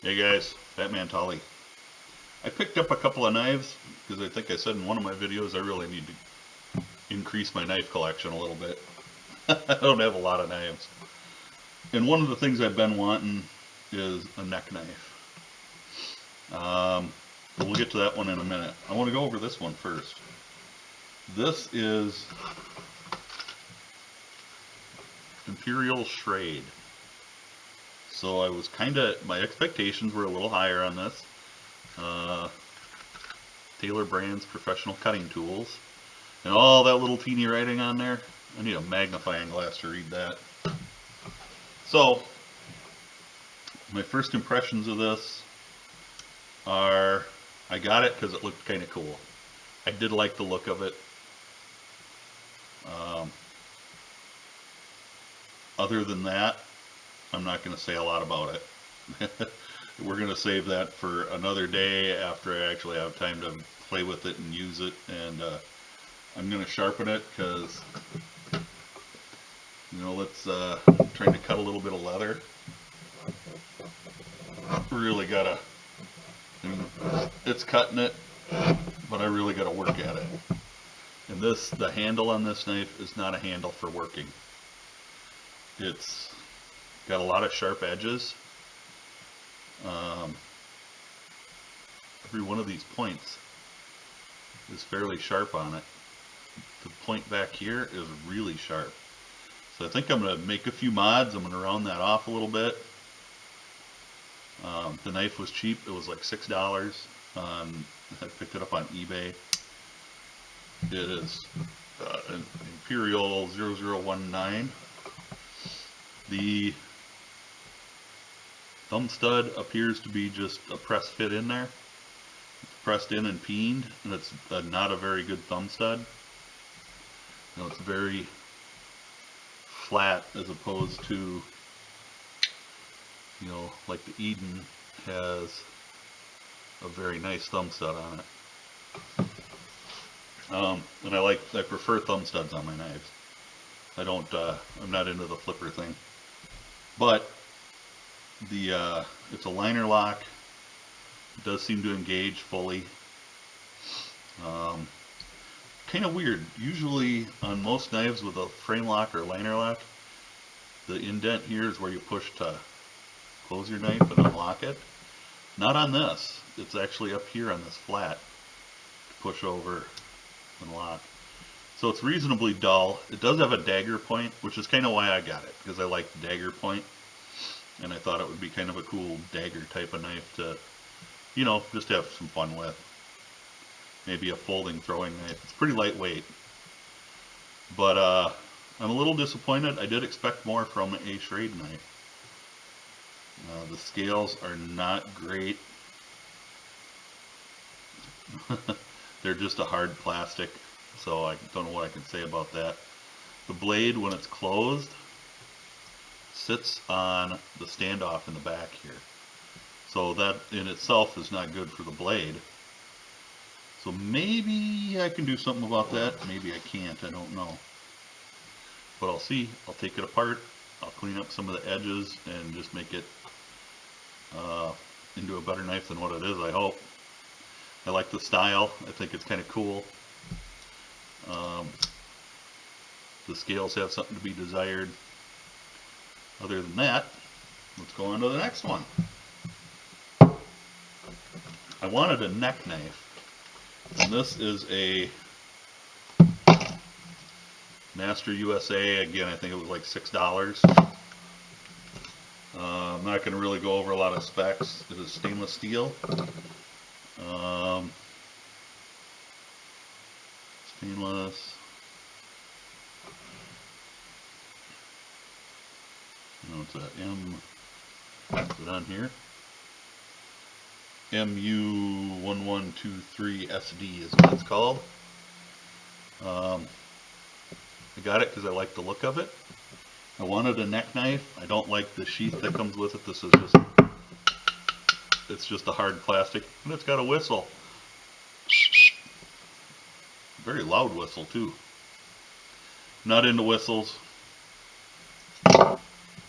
Hey guys, Batman Tolly. I picked up a couple of knives because I think I said in one of my videos I really need to increase my knife collection a little bit. I don't have a lot of knives. And one of the things I've been wanting is a neck knife. But we'll get to that one in a minute. I want to go over this one first. This is Imperial Schrade. So I was my expectations were a little higher on this. Taylor Brands Professional Cutting Tools. And all that little teeny writing on there, I need a magnifying glass to read that. So, my first impressions of this are, I got it because it looked kind of cool. I did like the look of it. Other than that, I'm not going to say a lot about it. We're going to save that for another day after I actually have time to play with it and use it. And I'm going to sharpen it because, let's trying to cut a little bit of leather. Really gotta, it's cutting it, but I really gotta work at it. And the handle on this knife is not a handle for working. It's got a lot of sharp edges. Every one of these points is fairly sharp on it. The point back here is really sharp. So I think I'm going to make a few mods. I'm going to round that off a little bit. The knife was cheap. It was like $6. I picked it up on eBay. It is an Imperial 0019. The thumb stud appears to be just a press fit in there. It's pressed in and peened, and it's not a very good thumb stud. It's very flat as opposed to, like the Eden has a very nice thumb stud on it. And I prefer thumb studs on my knives. I'm not into the flipper thing. But it's a liner lock. It does seem to engage fully. Kind of weird. Usually on most knives with a frame lock or liner lock, the indent here is where you push to close your knife and unlock it. Not on this. It's actually up here on this flat to push over and lock. So it's reasonably dull. It does have a dagger point, which is kind of why I got it, because I like the dagger point. And I thought it would be kind of a cool dagger type of knife to, just have some fun with. Maybe a folding throwing knife. It's pretty lightweight. But I'm a little disappointed. I did expect more from a Schrade knife. The scales are not great. They're just a hard plastic, so I don't know what I can say about that. The blade, when it's closed, sits on the standoff in the back here. So that in itself is not good for the blade. So maybe I can do something about that. Maybe I can't. I don't know. But I'll see. I'll take it apart. I'll clean up some of the edges and just make it into a better knife than what it is, I hope. I like the style. I think it's kind of cool. The scales have something to be desired. Other than that, let's go on to the next one. I wanted a neck knife. And this is a Master USA. Again, I think it was like $6. I'm not going to really go over a lot of specs. It is stainless steel. Stainless. It's a is it on here? MU1123SD is what it's called. I got it because I like the look of it. I wanted a neck knife. I don't like the sheath that comes with it. This is it's just a hard plastic, and it's got a whistle. Very loud whistle too. Not into whistles.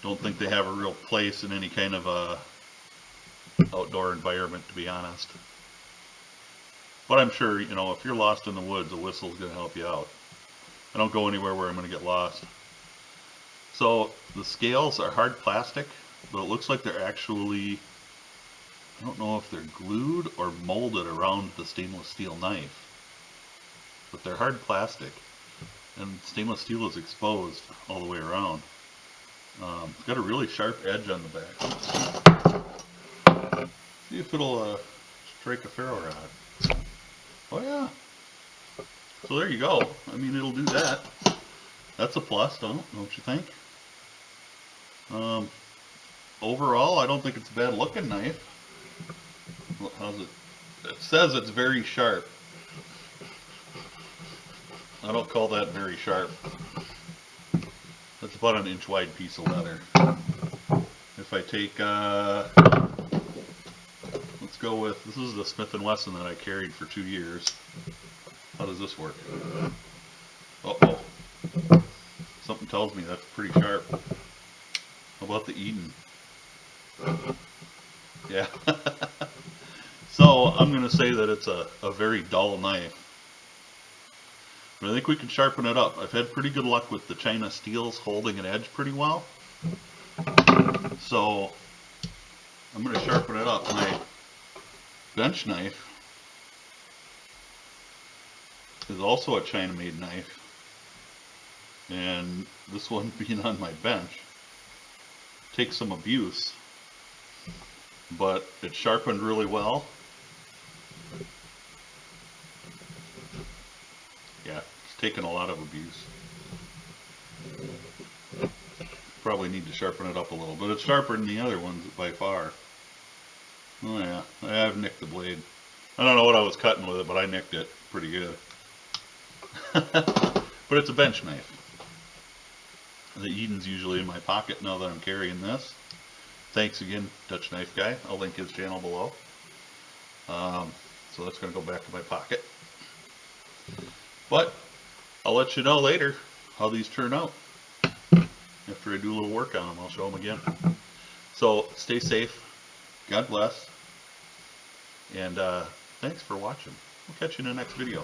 Don't think they have a real place in any kind of a outdoor environment, to be honest. But I'm sure, you know, if you're lost in the woods, a whistle's going to help you out. I don't go anywhere where I'm going to get lost. So the scales are hard plastic, but it looks like they're actually, I don't know if they're glued or molded around the stainless steel knife. But they're hard plastic, and stainless steel is exposed all the way around. It's got a really sharp edge on the back. See if it'll strike a ferro rod. Oh yeah. So there you go. I mean, it'll do that. That's a plus, don't you think? Overall, I don't think it's a bad looking knife. How's it? It says it's very sharp. I don't call that very sharp. That's about an inch wide piece of leather. If I take, let's go with, this is the Smith & Wesson that I carried for 2 years. How does this work? Uh-oh. Something tells me that's pretty sharp. How about the Eden? Yeah. So I'm going to say that it's a very dull knife. But I think we can sharpen it up. I've had pretty good luck with the China steels holding an edge pretty well. So I'm going to sharpen it up. My bench knife is also a China-made knife. And this one being on my bench takes some abuse, but it sharpened really well. Yeah, it's taken a lot of abuse. Probably need to sharpen it up a little, but it's sharper than the other ones by far. Oh yeah, I've nicked the blade. I don't know what I was cutting with it, but I nicked it pretty good. But it's a bench knife. The Eden's usually in my pocket now that I'm carrying this. Thanks again, Dutch Knife Guy. I'll link his channel below. So that's going to go back to my pocket. But I'll let you know later how these turn out. After I do a little work on them, I'll show them again. So stay safe. God bless. And thanks for watching. We'll catch you in the next video.